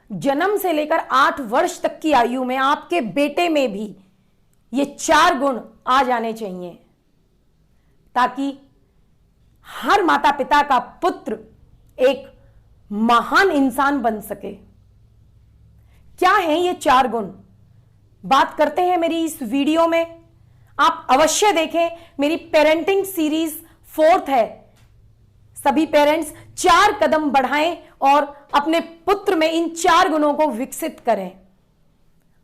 जन्म से लेकर 8 वर्ष तक की आयु में आपके बेटे में भी ये 4 गुण आ जाने चाहिए, ताकि हर माता पिता का पुत्र एक महान इंसान बन सके। क्या है ये 4 गुण, बात करते हैं मेरी इस वीडियो में। आप अवश्य देखें, मेरी पेरेंटिंग सीरीज 4th है। सभी पेरेंट्स 4 कदम बढ़ाएं और अपने पुत्र में इन 4 गुणों को विकसित करें।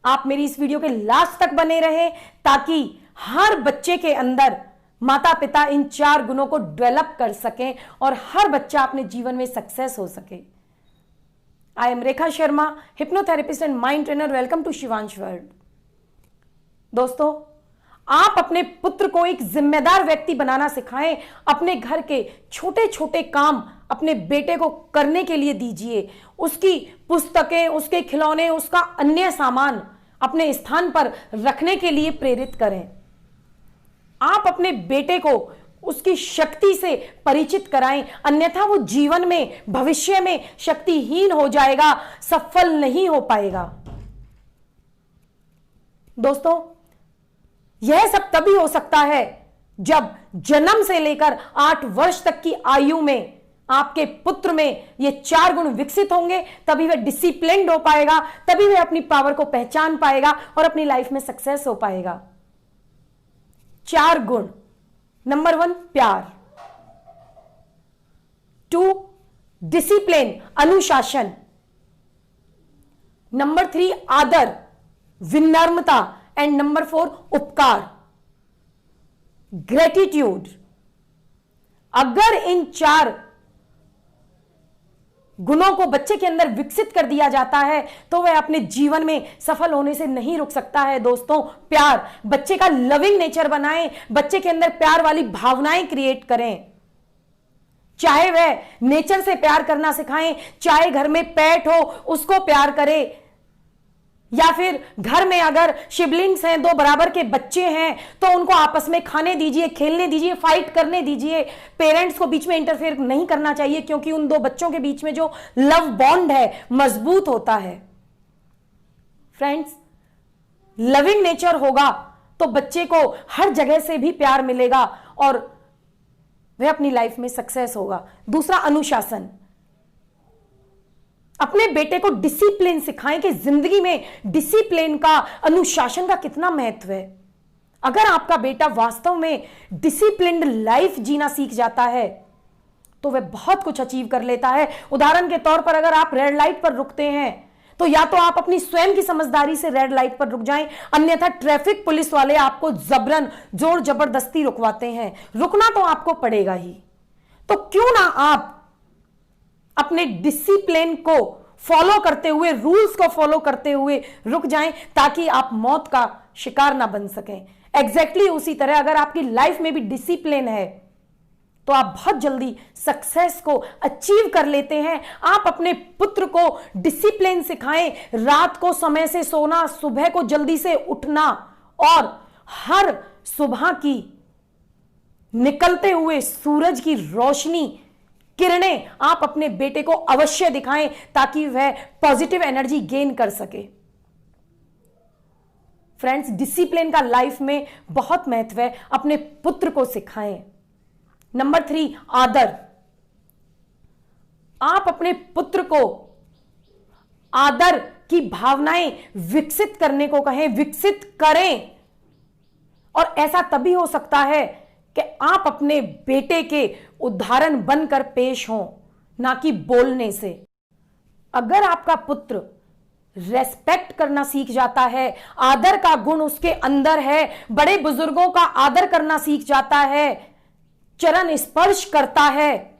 आप मेरी इस वीडियो के लास्ट तक बने रहें, ताकि हर बच्चे के अंदर माता पिता इन 4 गुणों को डेवलप कर सकें और हर बच्चा अपने जीवन में सक्सेस हो सके। I am Rekha Sharma, hypnotherapist and mind trainer. Welcome to Shivansh world. दोस्तों, आप अपने पुत्र को एक जिम्मेदार व्यक्ति बनाना सिखाएं। अपने घर के छोटे छोटे काम अपने बेटे को करने के लिए दीजिए। उसकी पुस्तकें, उसके खिलौने, उसका अन्य सामान अपने स्थान पर रखने के लिए प्रेरित करें। आप अपने बेटे को उसकी शक्ति से परिचित कराएं, अन्यथा वो जीवन में, भविष्य में शक्तिहीन हो जाएगा, सफल नहीं हो पाएगा। दोस्तों, यह सब तभी हो सकता है जब जन्म से लेकर 8 वर्ष तक की आयु में आपके पुत्र में ये 4 गुण विकसित होंगे। तभी वह डिसिप्लिन्ड हो पाएगा, तभी वह अपनी पावर को पहचान पाएगा और अपनी लाइफ में सक्सेस हो पाएगा। 4 गुण। नंबर 1 प्यार, 2 डिसिप्लिन, अनुशासन, नंबर 3 आदर, विनम्रता, एंड नंबर 4 उपकार, ग्रेटिट्यूड। अगर इन 4 गुणों को बच्चे के अंदर विकसित कर दिया जाता है तो वह अपने जीवन में सफल होने से नहीं रुक सकता है। दोस्तों, प्यार, बच्चे का लविंग नेचर बनाएं, बच्चे के अंदर प्यार वाली भावनाएं क्रिएट करें। चाहे वह नेचर से प्यार करना सिखाएं, चाहे घर में पेट हो उसको प्यार करे, या फिर घर में अगर सिबलिंग्स हैं, 2 बराबर के बच्चे हैं, तो उनको आपस में खाने दीजिए, खेलने दीजिए, फाइट करने दीजिए। पेरेंट्स को बीच में इंटरफेयर नहीं करना चाहिए, क्योंकि उन 2 बच्चों के बीच में जो लव बॉन्ड है मजबूत होता है। फ्रेंड्स, लविंग नेचर होगा तो बच्चे को हर जगह से भी प्यार मिलेगा और वह अपनी लाइफ में सक्सेस होगा। दूसरा, अनुशासन। अपने बेटे को डिसिप्लिन सिखाएं कि जिंदगी में डिसिप्लिन का, अनुशासन का कितना महत्व है। अगर आपका बेटा वास्तव में डिसिप्लिन्ड लाइफ जीना सीख जाता है तो वह बहुत कुछ अचीव कर लेता है। उदाहरण के तौर पर, अगर आप रेड लाइट पर रुकते हैं तो या तो आप अपनी स्वयं की समझदारी से रेड लाइट पर रुक जाएं, अन्यथा ट्रैफिक पुलिस वाले आपको जबरन, जोर जबरदस्ती रुकवाते हैं। रुकना तो आपको पड़ेगा ही। तो क्यों ना आप अपने डिसिप्लिन को फॉलो करते हुए, रूल्स को फॉलो करते हुए रुक जाएं, ताकि आप मौत का शिकार ना बन सकें। एग्जैक्टली उसी तरह अगर आपकी लाइफ में भी डिसिप्लिन है तो आप बहुत जल्दी सक्सेस को अचीव कर लेते हैं। आप अपने पुत्र को डिसिप्लिन सिखाएं, रात को समय से सोना, सुबह को जल्दी से उठना और हर सुबह की निकलते हुए सूरज की रोशनी, किरणें आप अपने बेटे को अवश्य दिखाएं, ताकि वह पॉजिटिव एनर्जी गेन कर सके। फ्रेंड्स, डिसिप्लिन का लाइफ में बहुत महत्व है, अपने पुत्र को सिखाएं। नंबर 3 आदर। आप अपने पुत्र को आदर की भावनाएं विकसित करने को कहें, विकसित करें। और ऐसा तभी हो सकता है कि आप अपने बेटे के उदाहरण बनकर पेश हों, ना कि बोलने से। अगर आपका पुत्र रेस्पेक्ट करना सीख जाता है, आदर का गुण उसके अंदर है, बड़े बुजुर्गों का आदर करना सीख जाता है, चरण स्पर्श करता है,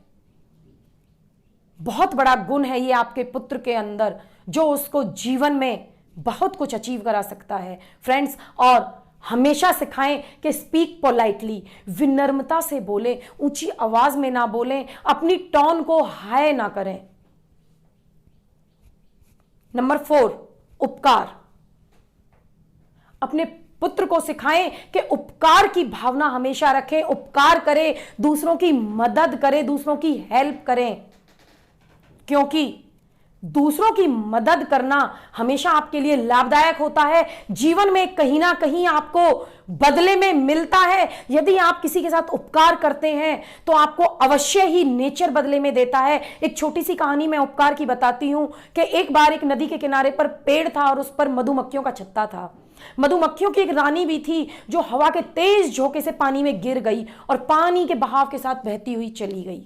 बहुत बड़ा गुण है ये आपके पुत्र के अंदर, जो उसको जीवन में बहुत कुछ अचीव करा सकता है। फ्रेंड्स, और हमेशा सिखाएं कि स्पीक पोलाइटली, विनम्रता से बोलें, ऊंची आवाज में ना बोलें, अपनी टोन को हाई ना करें। नंबर 4 उपकार। अपने पुत्र को सिखाएं कि उपकार की भावना हमेशा रखें, उपकार करें, दूसरों की मदद करें, दूसरों की हेल्प करें, क्योंकि दूसरों की मदद करना हमेशा आपके लिए लाभदायक होता है। जीवन में कहीं ना कहीं आपको बदले में मिलता है। यदि आप किसी के साथ उपकार करते हैं तो आपको अवश्य ही नेचर बदले में देता है। एक छोटी सी कहानी मैं उपकार की बताती हूं कि एक बार एक नदी के किनारे पर पेड़ था और उस पर मधुमक्खियों का छत्ता था। मधुमक्खियों की एक रानी भी थी जो हवा के तेज झोंके से पानी में गिर गई और पानी के बहाव के साथ बहती हुई चली गई।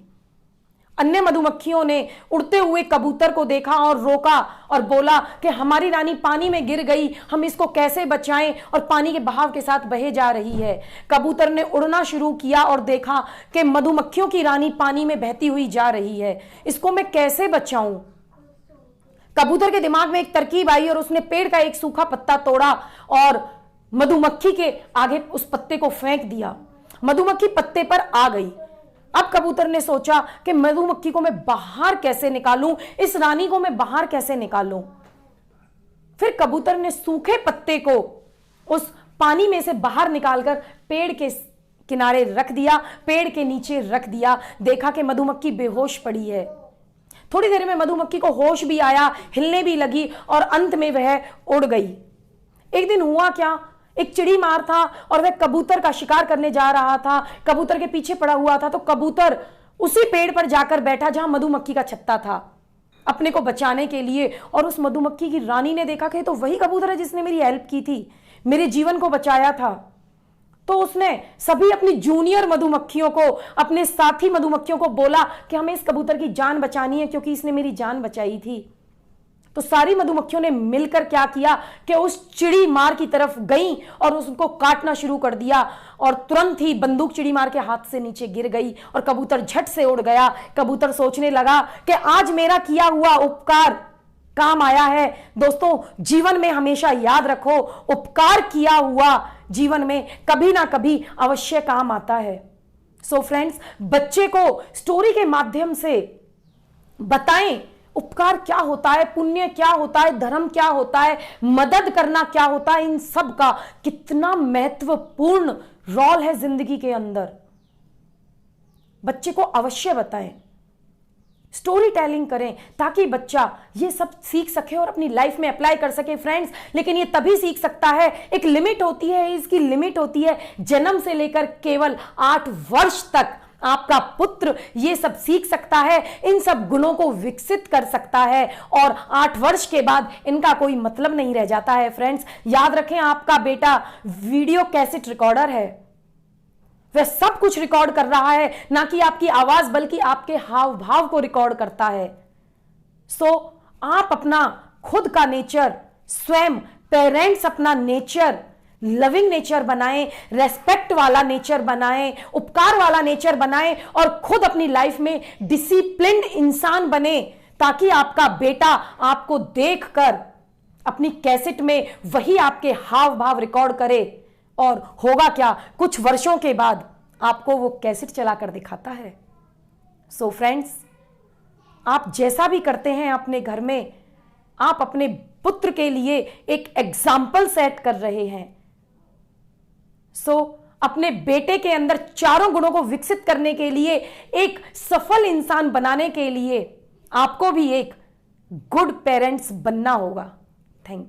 अन्य मधुमक्खियों ने उड़ते हुए कबूतर को देखा और रोका और बोला कि हमारी रानी पानी में गिर गई, हम इसको कैसे बचाएं और पानी के बहाव के साथ बहे जा रही है। कबूतर ने उड़ना शुरू किया और देखा कि मधुमक्खियों की रानी पानी में बहती हुई जा रही है, इसको मैं कैसे बचाऊं। कबूतर के दिमाग में एक तरकीब आई और उसने पेड़ का एक सूखा पत्ता तोड़ा और मधुमक्खी के आगे उस पत्ते को फेंक दिया। मधुमक्खी पत्ते पर आ गई। अब कबूतर ने सोचा कि मधुमक्खी को मैं बाहर कैसे निकालूं, इस रानी को मैं बाहर कैसे निकालूं। फिर कबूतर ने सूखे पत्ते को उस पानी में से बाहर निकालकर पेड़ के किनारे रख दिया, पेड़ के नीचे रख दिया। देखा कि मधुमक्खी बेहोश पड़ी है। थोड़ी देर में मधुमक्खी को होश भी आया, हिलने भी लगी और अंत में वह उड़ गई। एक दिन हुआ क्या, एक चिड़ी मार था और वह कबूतर का शिकार करने जा रहा था। कबूतर के पीछे पड़ा हुआ था तो कबूतर उसी पेड़ पर जाकर बैठा जहां मधुमक्खी का छत्ता था अपने को बचाने के लिए। और उस मधुमक्खी की रानी ने देखा कि तो वही कबूतर है जिसने मेरी हेल्प की थी, मेरे जीवन को बचाया था। तो उसने सभी अपनी जूनियर मधुमक्खियों को, अपने साथी मधुमक्खियों को बोला कि हमें इस कबूतर की जान बचानी है क्योंकि इसने मेरी जान बचाई थी। तो सारी मधुमक्खियों ने मिलकर क्या किया कि उस चिड़ी मार की तरफ गई और उसको काटना शुरू कर दिया और तुरंत ही बंदूक चिड़ी मार के हाथ से नीचे गिर गई और कबूतर झट से उड़ गया। कबूतर सोचने लगा कि आज मेरा किया हुआ उपकार काम आया है। दोस्तों, जीवन में हमेशा याद रखो, उपकार किया हुआ जीवन में कभी ना कभी अवश्य काम आता है। सो फ्रेंड्स, बच्चे को स्टोरी के माध्यम से बताएं उपकार क्या होता है, पुण्य क्या होता है, धर्म क्या होता है, मदद करना क्या होता है, इन सब का कितना महत्वपूर्ण रोल है जिंदगी के अंदर। बच्चे को अवश्य बताएं, स्टोरी टेलिंग करें ताकि बच्चा ये सब सीख सके और अपनी लाइफ में अप्लाई कर सके। फ्रेंड्स, लेकिन ये तभी सीख सकता है, एक लिमिट होती है, इसकी लिमिट होती है। जन्म से लेकर केवल 8 वर्ष तक आपका पुत्र ये सब सीख सकता है, इन सब गुणों को विकसित कर सकता है और 8 वर्ष के बाद इनका कोई मतलब नहीं रह जाता है। फ्रेंड्स, याद रखें, आपका बेटा वीडियो कैसेट रिकॉर्डर है। वह सब कुछ रिकॉर्ड कर रहा है, ना कि आपकी आवाज बल्कि आपके हाव भाव को रिकॉर्ड करता है। सो आप अपना खुद का नेचर, स्वयं पेरेंट्स अपना नेचर लविंग नेचर बनाएं, रेस्पेक्ट वाला नेचर बनाएं, उपकार वाला नेचर बनाएं और खुद अपनी लाइफ में डिसिप्लिन्ड इंसान बने ताकि आपका बेटा आपको देखकर अपनी कैसेट में वही आपके हाव भाव रिकॉर्ड करे। और होगा क्या, कुछ वर्षों के बाद आपको वो कैसेट चलाकर दिखाता है। सो फ्रेंड्स, आप जैसा भी करते हैं अपने घर में, आप अपने पुत्र के लिए एक एग्जाम्पल सेट कर रहे हैं। अपने बेटे के अंदर चारों गुणों को विकसित करने के लिए, एक सफल इंसान बनाने के लिए आपको भी एक गुड पेरेंट्स बनना होगा। Thank you.